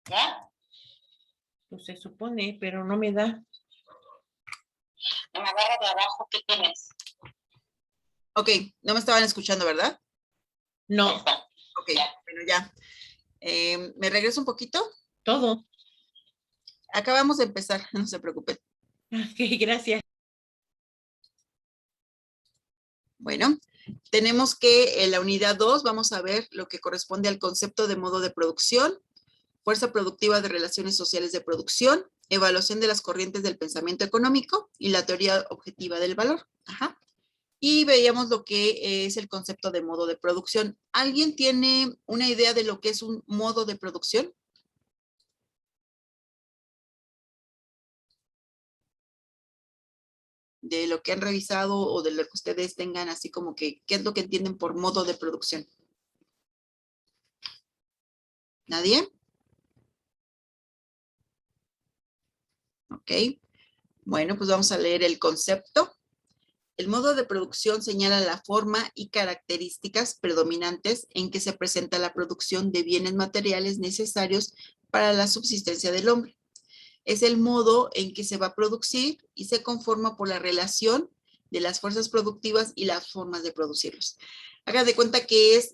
¿Ya? Pues se supone, pero no me da. En la barra de abajo, ¿qué tienes? Ok, no me estaban escuchando, ¿verdad? No. Ok, bueno, ya. ¿Me regreso un poquito? Todo. Acabamos de empezar, no se preocupen. Ok, gracias. Bueno, tenemos que en la unidad 2 vamos a ver lo que corresponde al concepto de modo de producción, fuerza productiva de relaciones sociales de producción, evaluación de las corrientes del pensamiento económico y la teoría objetiva del valor. Ajá. Y veíamos lo que es el concepto de modo de producción. ¿Alguien tiene una idea de lo que es un modo de producción? De lo que han revisado o de lo que ustedes tengan así como que, ¿qué es lo que entienden por modo de producción? ¿Nadie? Ok. Bueno, pues vamos a leer el concepto. El modo de producción señala la forma y características predominantes en que se presenta la producción de bienes materiales necesarios para la subsistencia del hombre. Es el modo en que se va a producir y se conforma por la relación de las fuerzas productivas y las formas de producirlos. Haga de cuenta que es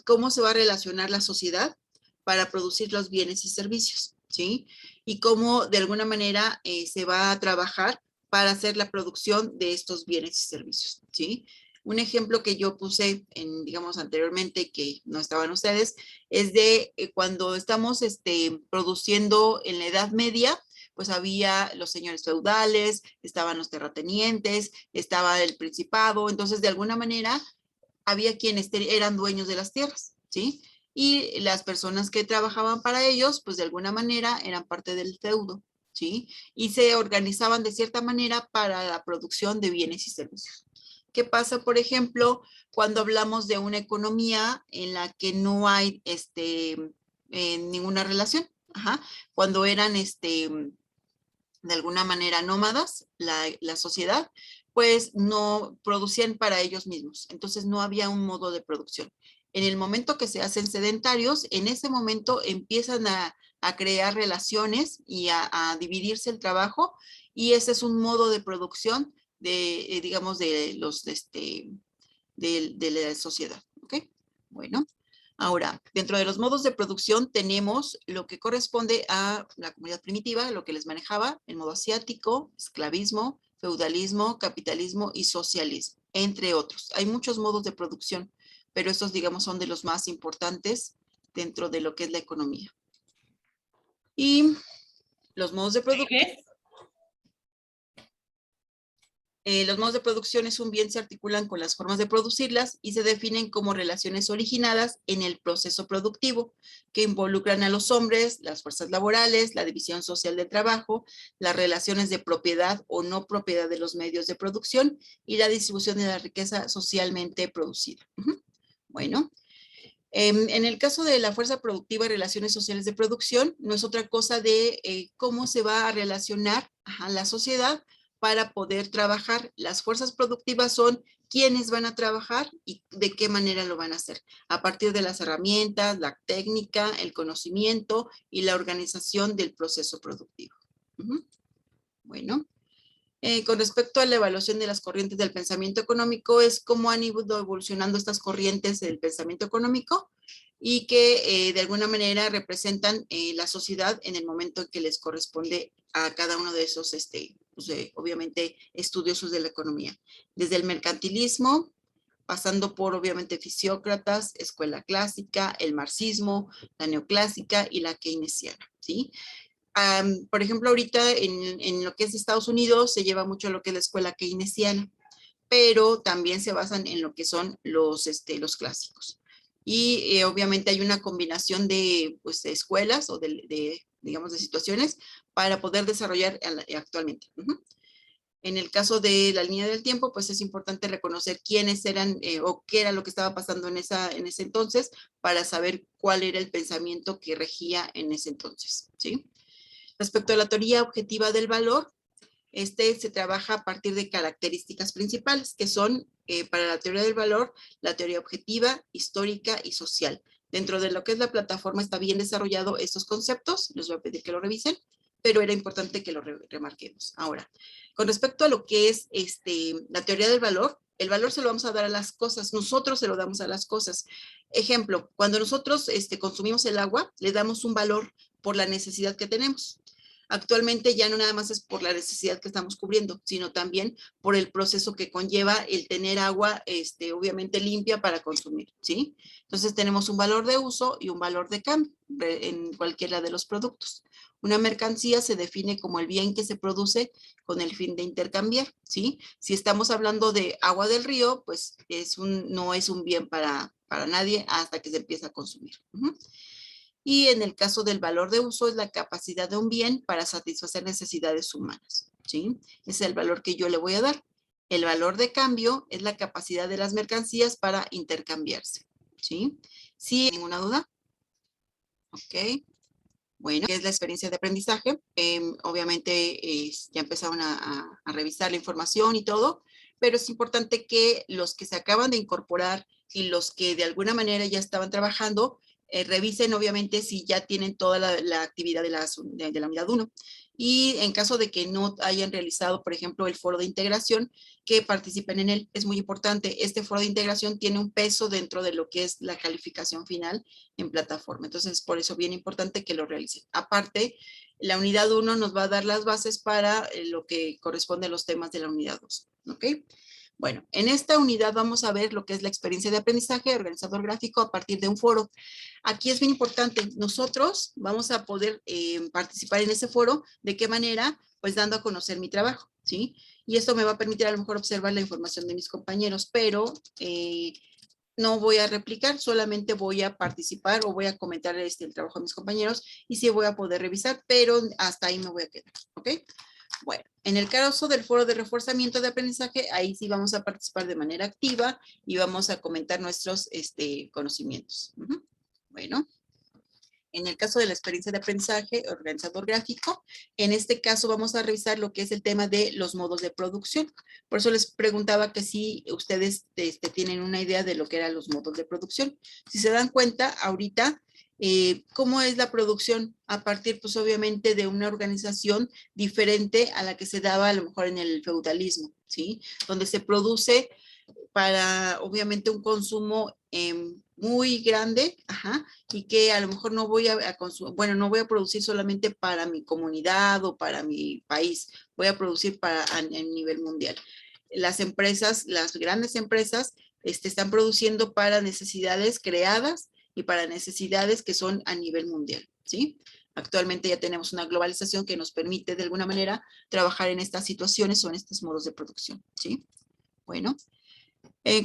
cómo se va a relacionar la sociedad para producir los bienes y servicios, ¿sí? Y cómo de alguna manera se va a trabajar para hacer la producción de estos bienes y servicios, ¿sí? Un ejemplo que yo puse, digamos, anteriormente, que no estaban ustedes, es de cuando estamos produciendo en la Edad Media, pues había los señores feudales, estaban los terratenientes, estaba el principado, entonces de alguna manera había quienes eran dueños de las tierras, ¿sí? Y las personas que trabajaban para ellos, pues de alguna manera eran parte del feudo, ¿sí? Y se organizaban de cierta manera para la producción de bienes y servicios. ¿Qué pasa, por ejemplo, cuando hablamos de una economía en la que no hay ninguna relación? Ajá. Cuando eran de alguna manera nómadas, la sociedad, pues no producían para ellos mismos. Entonces no había un modo de producción. En el momento que se hacen sedentarios, en ese momento empiezan a crear relaciones y a dividirse el trabajo, y ese es un modo de producción de, digamos, de la sociedad. ¿Ok? Bueno. Ahora, dentro de los modos de producción tenemos lo que corresponde a la comunidad primitiva, lo que les manejaba, el modo asiático, esclavismo, feudalismo, capitalismo y socialismo, entre otros. Hay muchos modos de producción, pero estos, digamos, son de los más importantes dentro de lo que es la economía. Y los modos de producción. Los modos de producción es un bien, se articulan con las formas de producirlas y se definen como relaciones originadas en el proceso productivo que involucran a los hombres, las fuerzas laborales, la división social del trabajo, las relaciones de propiedad o no propiedad de los medios de producción y la distribución de la riqueza socialmente producida. Bueno, en el caso de la fuerza productiva y relaciones sociales de producción, no es otra cosa de cómo se va a relacionar la sociedad para poder trabajar. Las fuerzas productivas son quiénes van a trabajar y de qué manera lo van a hacer, a partir de las herramientas, la técnica, el conocimiento y la organización del proceso productivo. Bueno. Con respecto a la evaluación de las corrientes del pensamiento económico, es cómo han ido evolucionando estas corrientes del pensamiento económico y que de alguna manera representan la sociedad en el momento en que les corresponde a cada uno de esos, pues, obviamente, estudiosos de la economía. Desde el mercantilismo, pasando por, obviamente, fisiócratas, escuela clásica, el marxismo, la neoclásica y la keynesiana, ¿sí? Por ejemplo, ahorita en lo que es Estados Unidos se lleva mucho lo que es la escuela keynesiana, pero también se basan en lo que son los clásicos. Y obviamente hay una combinación de, pues, de escuelas o digamos, de situaciones para poder desarrollar actualmente. En el caso de la línea del tiempo, pues es importante reconocer quiénes eran o qué era lo que estaba pasando en ese entonces para saber cuál era el pensamiento que regía en ese entonces, ¿sí? Respecto a la teoría objetiva del valor, se trabaja a partir de características principales, que son, para la teoría del valor, la teoría objetiva, histórica y social. Dentro de lo que es la plataforma está bien desarrollado estos conceptos, les voy a pedir que lo revisen, pero era importante que lo remarquemos. Ahora, con respecto a lo que es la teoría del valor, el valor se lo vamos a dar a las cosas, nosotros se lo damos a las cosas. Ejemplo, cuando nosotros consumimos el agua, le damos un valor por la necesidad que tenemos. Actualmente ya no nada más es por la necesidad que estamos cubriendo, sino también por el proceso que conlleva el tener agua, obviamente limpia para consumir, ¿sí? Entonces tenemos un valor de uso y un valor de cambio en cualquiera de los productos. Una mercancía se define como el bien que se produce con el fin de intercambiar, ¿sí? Si estamos hablando de agua del río, pues no es un bien para nadie hasta que se empieza a consumir. Y en el caso del valor de uso es la capacidad de un bien para satisfacer necesidades humanas, ¿sí? Ese es el valor que yo le voy a dar. El valor de cambio es la capacidad de las mercancías para intercambiarse, ¿sí? ¿Sí? ¿Ninguna duda? Ok. Bueno, ¿qué es la experiencia de aprendizaje? Obviamente ya empezaron a revisar la información y todo, pero es importante que los que se acaban de incorporar y los que de alguna manera ya estaban trabajando, revisen obviamente si ya tienen toda la actividad de la unidad 1. Y en caso de que no hayan realizado, por ejemplo, el foro de integración, que participen en él. Es muy importante. Este foro de integración tiene un peso dentro de lo que es la calificación final en plataforma. Entonces, por eso bien importante que lo realicen. Aparte, la unidad 1 nos va a dar las bases para lo que corresponde a los temas de la unidad 2. ¿Ok? Bueno, en esta unidad vamos a ver lo que es la experiencia de aprendizaje organizador gráfico a partir de un foro. Aquí es bien importante, nosotros vamos a poder participar en ese foro, ¿de qué manera? Pues dando a conocer mi trabajo, ¿sí? Y esto me va a permitir a lo mejor observar la información de mis compañeros, pero no voy a replicar, solamente voy a participar o voy a comentar el trabajo de mis compañeros y sí voy a poder revisar, pero hasta ahí me voy a quedar, ¿ok? Bueno, en el caso del foro de reforzamiento de aprendizaje, ahí sí vamos a participar de manera activa y vamos a comentar nuestros conocimientos. Bueno, en el caso de la experiencia de aprendizaje organizador gráfico, en este caso vamos a revisar lo que es el tema de los modos de producción. Por eso les preguntaba que si ustedes tienen una idea de lo que eran los modos de producción. Si se dan cuenta, ahorita, ¿cómo es la producción? A partir, pues obviamente, de una organización diferente a la que se daba a lo mejor en el feudalismo, ¿sí? Donde se produce para, obviamente, un consumo muy grande, y que a lo mejor no voy a consumir, bueno, no voy a producir solamente para mi comunidad o para mi país, voy a producir a nivel mundial. Las empresas, las grandes empresas, están produciendo para necesidades creadas y para necesidades que son a nivel mundial, ¿sí? Actualmente ya tenemos una globalización que nos permite de alguna manera trabajar en estas situaciones o en estos modos de producción, ¿sí? Bueno.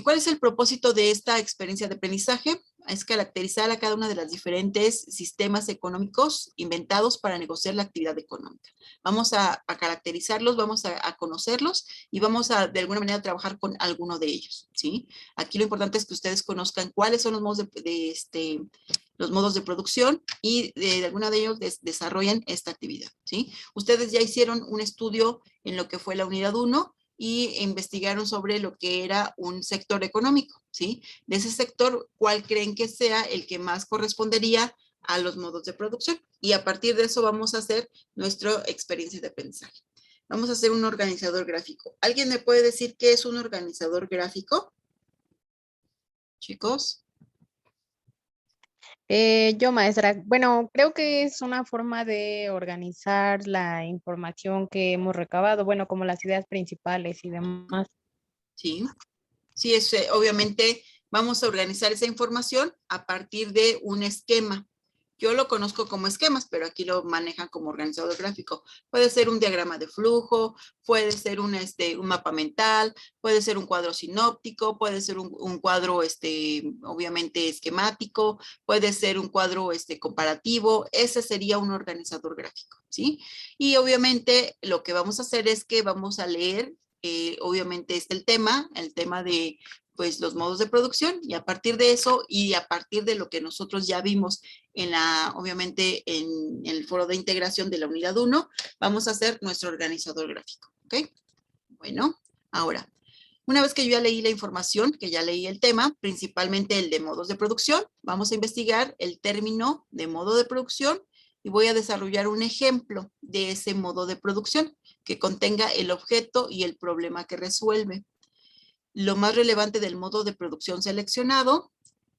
¿Cuál es el propósito de esta experiencia de aprendizaje? Es caracterizar a cada una de las diferentes sistemas económicos inventados para negociar la actividad económica. Vamos a caracterizarlos, vamos a conocerlos y vamos a de alguna manera trabajar con alguno de ellos, ¿sí? Aquí lo importante es que ustedes conozcan cuáles son los modos los modos de producción y de alguna de ellos desarrollen esta actividad, ¿sí? Ustedes ya hicieron un estudio en lo que fue la unidad 1, y investigaron sobre lo que era un sector económico, ¿sí? De ese sector, ¿cuál creen que sea el que más correspondería a los modos de producción? Y a partir de eso vamos a hacer nuestra experiencia de aprendizaje. Vamos a hacer un organizador gráfico. ¿Alguien me puede decir qué es un organizador gráfico? Chicos. Yo, maestra, bueno, creo que es una forma de organizar la información que hemos recabado, bueno, como las ideas principales y demás. Sí, sí, obviamente vamos a organizar esa información a partir de un esquema. Yo lo conozco como esquemas, pero aquí lo manejan como organizador gráfico. Puede ser un diagrama de flujo, puede ser un mapa mental, puede ser un cuadro sinóptico, puede ser un cuadro obviamente esquemático, puede ser un cuadro comparativo. Ese sería un organizador gráfico, ¿sí? Y obviamente lo que vamos a hacer es que vamos a leer, obviamente el tema de pues los modos de producción, y a partir de eso y a partir de lo que nosotros ya vimos obviamente en el foro de integración de la unidad 1, vamos a hacer nuestro organizador gráfico, ¿ok? Bueno, ahora, Una vez que yo ya leí la información, que ya leí el tema, principalmente el de modos de producción, vamos a investigar el término de modo de producción y voy a desarrollar un ejemplo de ese modo de producción que contenga el objeto y el problema que resuelve. Lo más relevante del modo de producción seleccionado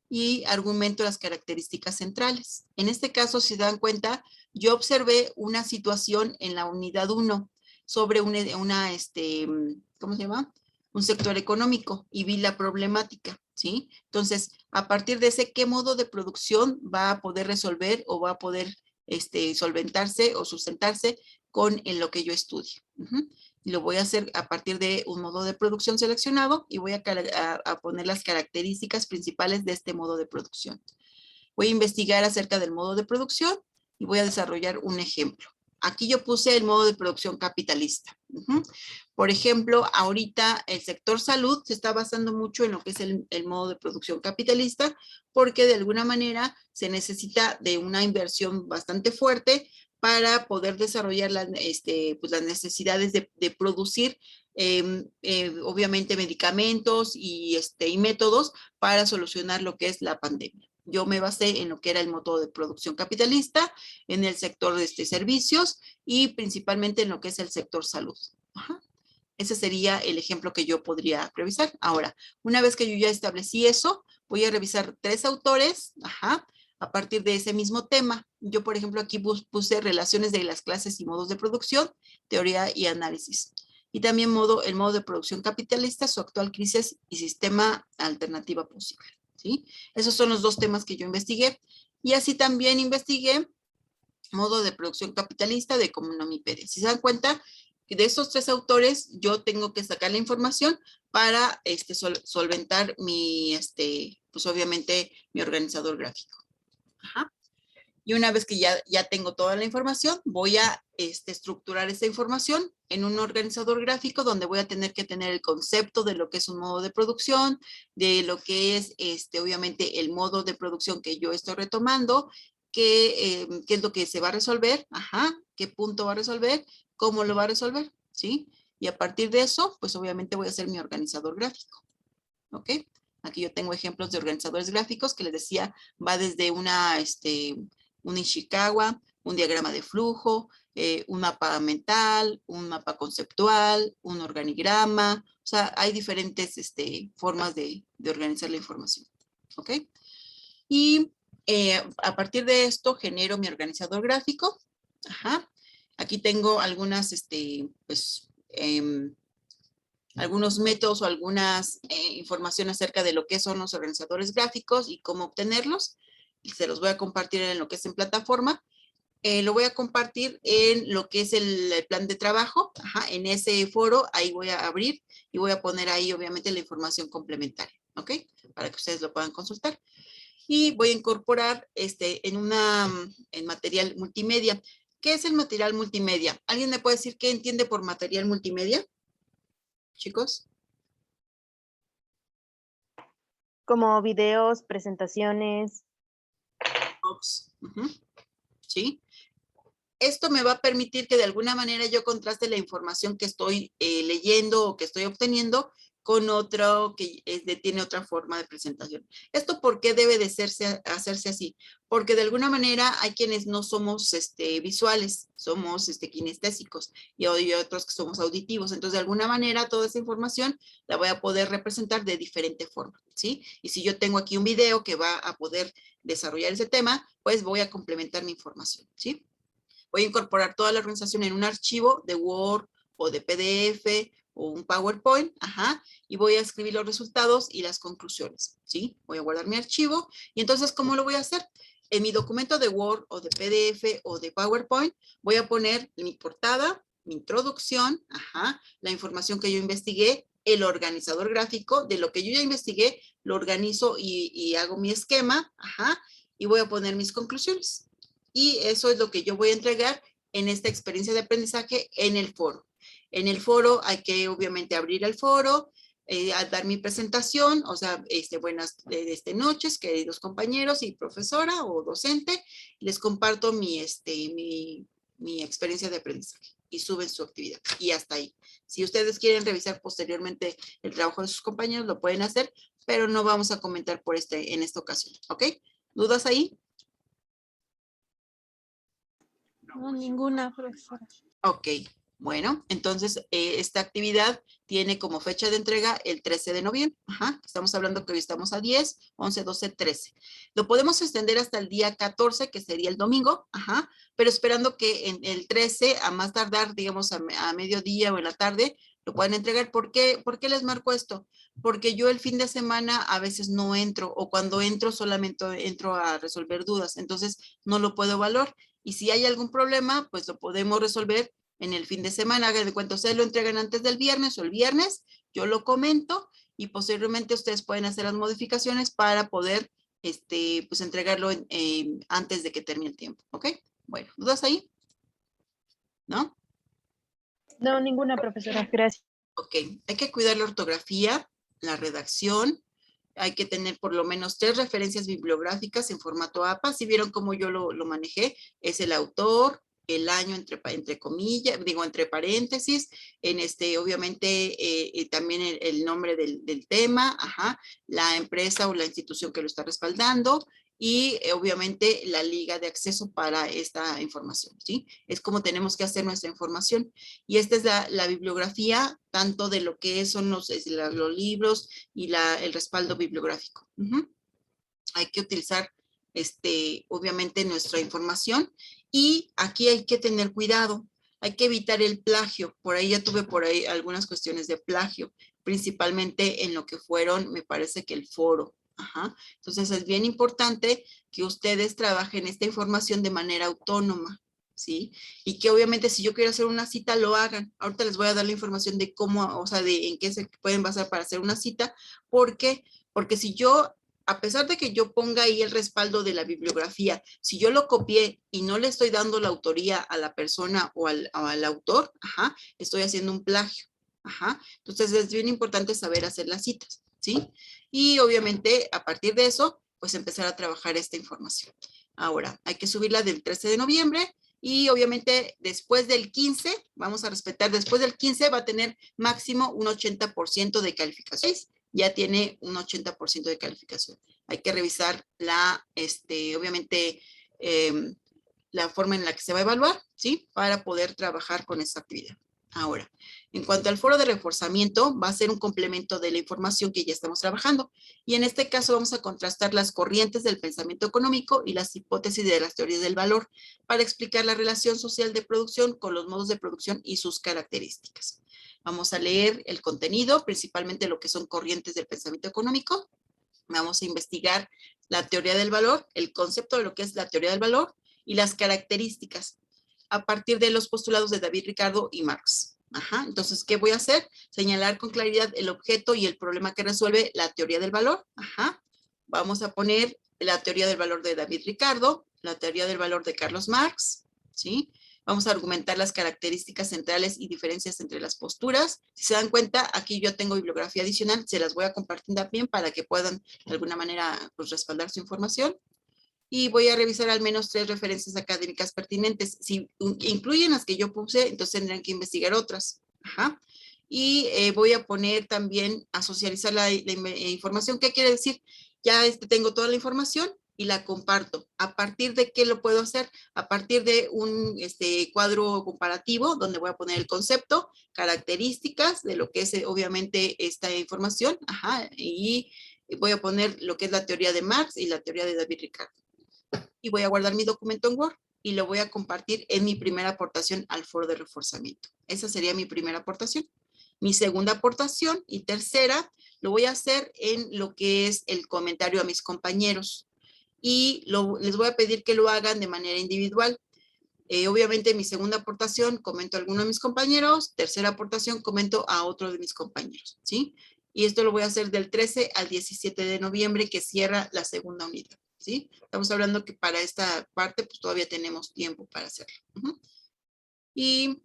y argumento las características centrales. En este caso, si se dan cuenta, yo observé una situación en la unidad 1 sobre ¿cómo se llama? Un sector económico y vi la problemática, ¿sí? Entonces, a partir de ese, ¿qué modo de producción va a poder resolver o va a poder solventarse o sustentarse con lo que yo estudie? Y lo voy a hacer a partir de un modo de producción seleccionado y voy a poner las características principales de este modo de producción. Voy a investigar acerca del modo de producción y voy a desarrollar un ejemplo. Aquí yo puse el modo de producción capitalista. Por ejemplo, ahorita el sector salud se está basando mucho en lo que es el modo de producción capitalista, porque de alguna manera se necesita de una inversión bastante fuerte para poder desarrollar las necesidades de producir, obviamente, medicamentos y métodos para solucionar lo que es la pandemia. Yo me basé en lo que era el modo de producción capitalista, en el sector de servicios y principalmente en lo que es el sector salud. Ese sería el ejemplo que yo podría revisar. Ahora, una vez que yo ya establecí eso, voy a revisar 3 autores, a partir de ese mismo tema. Yo, por ejemplo, aquí puse relaciones de las clases y modos de producción, teoría y análisis. Y también el modo de producción capitalista, su actual crisis y sistema alternativa posible. ¿Sí? Esos son los 2 temas que yo investigué. Y así también investigué modo de producción capitalista de Comunomipedia. Si se dan cuenta, de esos 3 autores, yo tengo que sacar la información para solventar mi, pues obviamente, mi organizador gráfico. Y una vez que ya tengo toda la información, voy a estructurar esa información en un organizador gráfico donde voy a tener que tener el concepto de lo que es un modo de producción, de lo que es obviamente el modo de producción que yo estoy retomando, qué es lo que se va a resolver, qué punto va a resolver, cómo lo va a resolver, ¿sí? Y a partir de eso, pues obviamente voy a hacer mi organizador gráfico, ¿ok? Aquí yo tengo ejemplos de organizadores gráficos que les decía, va desde un Ishikawa, un diagrama de flujo, un mapa mental, un mapa conceptual, un organigrama. O sea, hay diferentes formas de organizar la información. ¿Ok? Y a partir de esto genero mi organizador gráfico. Aquí tengo algunas, algunos métodos o algunas información acerca de lo que son los organizadores gráficos y cómo obtenerlos. Y se los voy a compartir en lo que es en plataforma. Lo voy a compartir en lo que es el plan de trabajo. En ese foro, ahí voy a abrir y voy a poner ahí, obviamente, la información complementaria. ¿Ok? Para que ustedes lo puedan consultar. Y voy a incorporar en material multimedia. ¿Qué es el material multimedia? ¿Alguien me puede decir qué entiende por material multimedia? Chicos. Como videos, presentaciones. ¿Sí? Esto me va a permitir que de alguna manera yo contraste la información que estoy leyendo o que estoy obteniendo con otro que tiene otra forma de presentación. ¿Esto por qué debe de hacerse así? Porque de alguna manera hay quienes no somos visuales, somos kinestésicos y hay otros que somos auditivos. Entonces, de alguna manera, toda esa información la voy a poder representar de diferente forma, ¿sí? Y si yo tengo aquí un video que va a poder desarrollar ese tema, pues voy a complementar mi información, ¿sí? Voy a incorporar toda la organización en un archivo de Word o de PDF o un PowerPoint, y voy a escribir los resultados y las conclusiones, ¿sí? Voy a guardar mi archivo y entonces, ¿cómo lo voy a hacer? En mi documento de Word o de PDF o de PowerPoint voy a poner mi portada, mi introducción, la información que yo investigué, el organizador gráfico de lo que yo ya investigué, lo organizo y hago mi esquema, y voy a poner mis conclusiones. Y eso es lo que yo voy a entregar en esta experiencia de aprendizaje en el foro. En el foro hay que obviamente abrir el foro, a dar mi presentación, o sea, buenas noches, queridos compañeros y profesora o docente, les comparto mi experiencia de aprendizaje. y suben su actividad. Y hasta ahí. Si ustedes quieren revisar posteriormente el trabajo de sus compañeros, lo pueden hacer, pero no vamos a comentar en esta ocasión. ¿Ok? ¿Dudas ahí? No, ninguna, profesora. Ok, bueno, entonces esta actividad tiene como fecha de entrega el 13 de noviembre. Ajá, estamos hablando que hoy estamos a 10, 11, 12, 13. Lo podemos extender hasta el día 14, que sería el domingo, ajá, pero esperando que en el 13, a más tardar, digamos a mediodía o en la tarde, lo puedan entregar. ¿Por qué les marco esto? Porque yo el fin de semana a veces no entro, o cuando entro solamente entro a resolver dudas, entonces no lo puedo evaluar. Y si hay algún problema, pues lo podemos resolver en el fin de semana. Hagan de cuenta, ustedes lo entregan antes del viernes o el viernes, yo lo comento y posteriormente ustedes pueden hacer las modificaciones para poder pues entregarlo antes de que termine el tiempo. ¿Ok? Bueno, ¿dudas ahí? ¿No? No, ninguna, profesora. Gracias. Ok, hay que cuidar la ortografía, la redacción. Hay que tener por lo menos 3 referencias bibliográficas en formato APA. Si vieron cómo yo lo manejé, es el autor, el año entre comillas, digo entre paréntesis, obviamente también el nombre del tema, ajá, la empresa o la institución que lo está respaldando y obviamente la liga de acceso para esta información, ¿sí? Es como tenemos que hacer nuestra información. Y esta es la bibliografía, tanto de lo que son los libros y el respaldo bibliográfico. Hay que utilizar, obviamente, nuestra información y aquí hay que tener cuidado. Hay que evitar el plagio. Por ahí ya tuve algunas cuestiones de plagio, principalmente en lo que fueron, me parece que el foro. Ajá. Entonces es bien importante que ustedes trabajen esta información de manera autónoma, ¿sí? Y que obviamente si yo quiero hacer una cita, lo hagan. Ahorita les voy a dar la información de cómo, o sea, de en qué se pueden basar para hacer una cita. ¿Por qué? Porque si yo, a pesar de que yo ponga ahí el respaldo de la bibliografía, si yo lo copié y no le estoy dando la autoría a la persona o al autor, ajá, estoy haciendo un plagio. Ajá. Entonces es bien importante saber hacer las citas, ¿sí? Y obviamente a partir de eso, pues empezar a trabajar esta información. Ahora, hay que subirla del 13 de noviembre y obviamente después del 15, vamos a respetar, después del 15 va a tener máximo un 80% de calificación. Ya tiene un 80% de calificación. Hay que revisar obviamente, la forma en la que se va a evaluar, ¿sí? Para poder trabajar con esta actividad. Ahora, en cuanto al foro de reforzamiento, va a ser un complemento de la información que ya estamos trabajando. Y en este caso vamos a contrastar las corrientes del pensamiento económico y las hipótesis de las teorías del valor para explicar la relación social de producción con los modos de producción y sus características. Vamos a leer el contenido, principalmente lo que son corrientes del pensamiento económico. Vamos a investigar la teoría del valor, el concepto de lo que es la teoría del valor y las características a partir de los postulados de David Ricardo y Marx. Ajá. Entonces, ¿qué voy a hacer? Señalar con claridad el objeto y el problema que resuelve la teoría del valor. Ajá. Vamos a poner la teoría del valor de David Ricardo, la teoría del valor de Carlos Marx, ¿sí? Vamos a argumentar las características centrales y diferencias entre las posturas. Si se dan cuenta, aquí yo tengo bibliografía adicional, se las voy a compartir también para que puedan de alguna manera pues, respaldar su información. Y voy a revisar al menos 3 referencias académicas pertinentes. Si incluyen las que yo puse, entonces tendrán que investigar otras. Ajá. Y voy a poner también a socializar la información. ¿Qué quiere decir? Ya tengo toda la información y la comparto. ¿A partir de qué lo puedo hacer? A partir de un cuadro comparativo donde voy a poner el concepto, características de lo que es obviamente esta información. Ajá. Y voy a poner lo que es la teoría de Marx y la teoría de David Ricardo. Y voy a guardar mi documento en Word y lo voy a compartir en mi primera aportación al foro de reforzamiento. Esa sería mi primera aportación. Mi segunda aportación y tercera lo voy a hacer en lo que es el comentario a mis compañeros y les voy a pedir que lo hagan de manera individual. Obviamente mi segunda aportación comento a alguno de mis compañeros, tercera aportación comento a otro de mis compañeros, ¿sí? Y esto lo voy a hacer del 13 al 17 de noviembre que cierra la segunda unidad. ¿Sí? Estamos hablando que para esta parte pues todavía tenemos tiempo para hacerlo. Y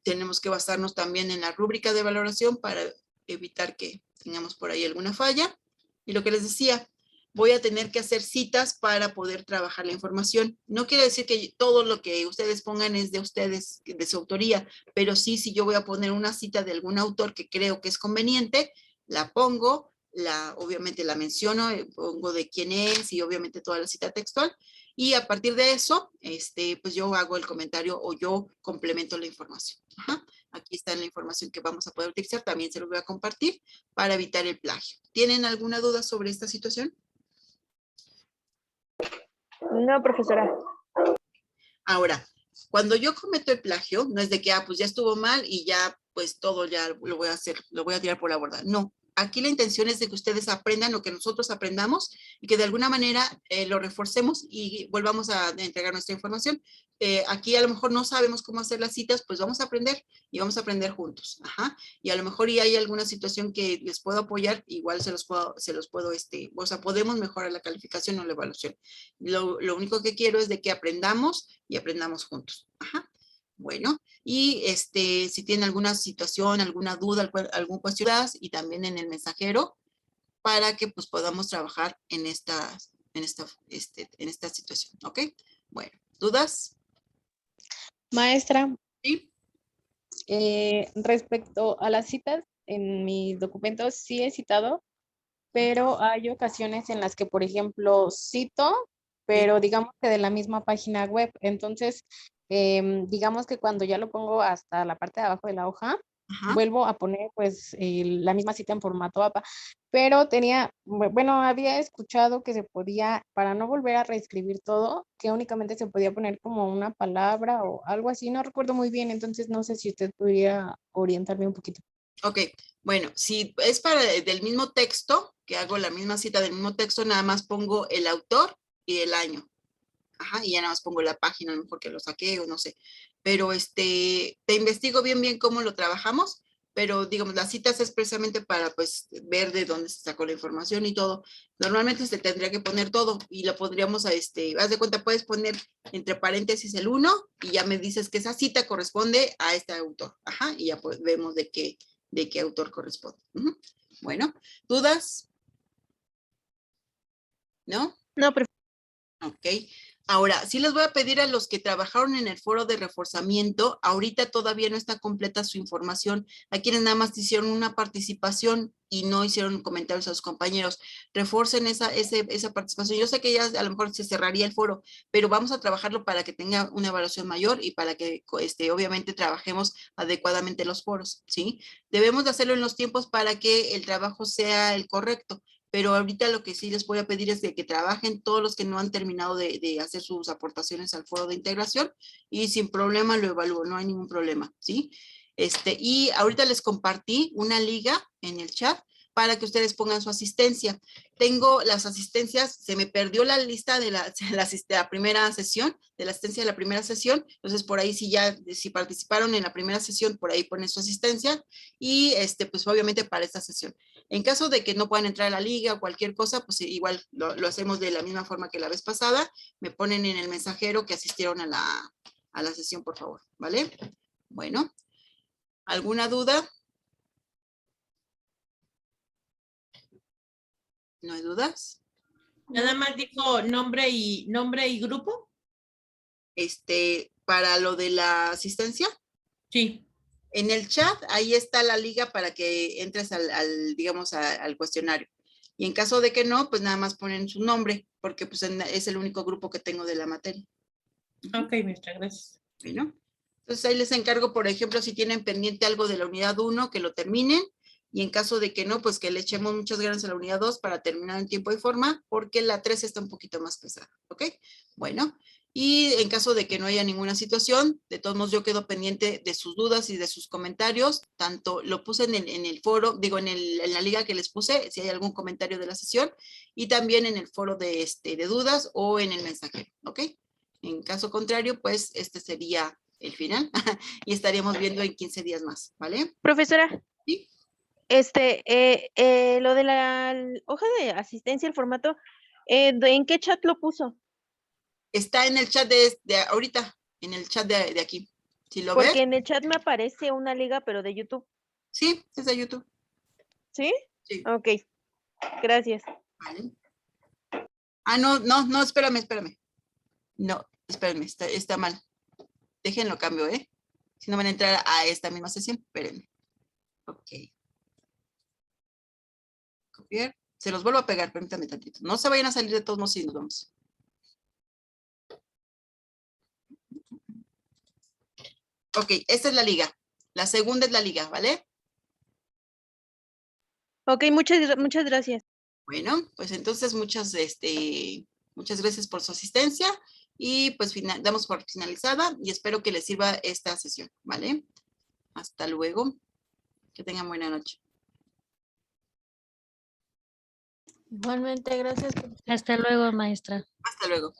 tenemos que basarnos también en la rúbrica de valoración para evitar que tengamos por ahí alguna falla. Y lo que les decía, voy a tener que hacer citas para poder trabajar la información. No quiere decir que todo lo que ustedes pongan es de ustedes, de su autoría, pero sí, si yo voy a poner una cita de algún autor que creo que es conveniente, la pongo, obviamente la menciono, pongo de quién es y obviamente toda la cita textual, y a partir de eso, pues yo hago el comentario o yo complemento la información. Ajá. Aquí está la información que vamos a poder utilizar, también se los voy a compartir para evitar el plagio. ¿Tienen alguna duda sobre esta situación? No, profesora. Ahora, cuando yo cometo el plagio, no es de que, pues ya estuvo mal y ya, pues todo ya lo voy a hacer, lo voy a tirar por la borda. No, aquí la intención es de que ustedes aprendan lo que nosotros aprendamos y que de alguna manera lo reforcemos y volvamos a entregar nuestra información. Aquí a lo mejor no sabemos cómo hacer las citas, pues vamos a aprender y vamos a aprender juntos. Ajá. Y a lo mejor y hay alguna situación que les puedo apoyar, igual se los puedo, o sea, podemos mejorar la calificación o la evaluación. Lo único que quiero es de que aprendamos y aprendamos juntos. Ajá. Bueno, y si tienen alguna situación, alguna duda, algún cuestionamiento, y también en el mensajero, para que pues podamos trabajar en esta situación, ¿ok? Bueno, ¿dudas? Maestra, Sí. respecto a las citas, en mis documentos sí he citado, pero hay ocasiones en las que, por ejemplo, cito, pero digamos que de la misma página web. Entonces, digamos que cuando ya lo pongo hasta la parte de abajo de la hoja, Ajá. vuelvo a poner pues la misma cita en formato APA, pero había escuchado que se podía, para no volver a reescribir todo, que únicamente se podía poner como una palabra o algo así, no recuerdo muy bien, entonces no sé si usted pudiera orientarme un poquito. Ok, bueno, si es para del mismo texto, que hago la misma cita del mismo texto, nada más pongo el autor y el año. Ajá, y ya nada más pongo la página, a lo mejor que lo saqué o no sé. Pero te investigo bien cómo lo trabajamos, pero digamos, las citas es precisamente para pues ver de dónde se sacó la información y todo. Normalmente se tendría que poner todo y lo pondríamos haz de cuenta, puedes poner entre paréntesis el 1 y ya me dices que esa cita corresponde a este autor. Ajá, y ya pues vemos de qué autor corresponde. Uh-huh. Bueno, ¿dudas? ¿No? No, profesora. Ok. Ahora, sí les voy a pedir a los que trabajaron en el foro de reforzamiento, ahorita todavía no está completa su información, a quienes nada más hicieron una participación y no hicieron comentarios a sus compañeros, refuercen esa participación. Yo sé que ya a lo mejor se cerraría el foro, pero vamos a trabajarlo para que tenga una evaluación mayor y para que obviamente trabajemos adecuadamente los foros, ¿sí? Debemos de hacerlo en los tiempos para que el trabajo sea el correcto. Pero ahorita lo que sí les voy a pedir es de que trabajen todos los que no han terminado de hacer sus aportaciones al foro de integración y sin problema lo evalúo, no hay ningún problema, ¿sí? Y ahorita les compartí una liga en el chat para que ustedes pongan su asistencia. Tengo las asistencias, se me perdió la lista de la primera sesión, de la asistencia de la primera sesión, entonces por ahí si participaron en la primera sesión, por ahí ponen su asistencia y pues obviamente para esta sesión. En caso de que no puedan entrar a la liga o cualquier cosa, pues igual lo hacemos de la misma forma que la vez pasada, me ponen en el mensajero que asistieron a la sesión, por favor, ¿vale? Bueno, ¿alguna duda? ¿No hay dudas? Nada más dijo nombre y grupo. Para lo de la asistencia. Sí. En el chat, ahí está la liga para que entres digamos, al cuestionario. Y en caso de que no, pues nada más ponen su nombre, porque pues es el único grupo que tengo de la materia. Ok, maestra, gracias. Bueno, entonces ahí les encargo, por ejemplo, si tienen pendiente algo de la unidad 1, que lo terminen. Y en caso de que no, pues que le echemos muchas ganas a la unidad 2 para terminar en tiempo y forma, porque la 3 está un poquito más pesada, ¿ok? Bueno, y en caso de que no haya ninguna situación, de todos modos yo quedo pendiente de sus dudas y de sus comentarios, tanto lo puse en el foro, digo en la liga que les puse, si hay algún comentario de la sesión, y también en el foro de dudas o en el mensajero, ¿ok? En caso contrario, pues este sería el final y estaríamos viendo en 15 días más, ¿vale? Profesora. Sí. Lo de la hoja de asistencia, el formato, ¿en qué chat lo puso? Está en el chat de ahorita, en el chat de aquí. ¿Sí lo ves? Porque en el chat me aparece una liga, pero de YouTube. Sí, es de YouTube. ¿Sí? Sí. Ok, gracias. Vale. Ah, no, espérame. No, espérenme, está mal. Déjenlo cambio, ¿eh? Si no van a entrar a esta misma sesión, espérenme. Ok. Copiar. Se los vuelvo a pegar, permítanme tantito. No se vayan a salir de todos modos y nos vamos. Ok, esta es la liga. La segunda es la liga, ¿vale? Ok, muchas gracias. Bueno, pues entonces muchas gracias por su asistencia y pues damos por finalizada y espero que les sirva esta sesión, ¿vale? Hasta luego. Que tengan buena noche. Igualmente, gracias. Hasta luego, maestra. Hasta luego.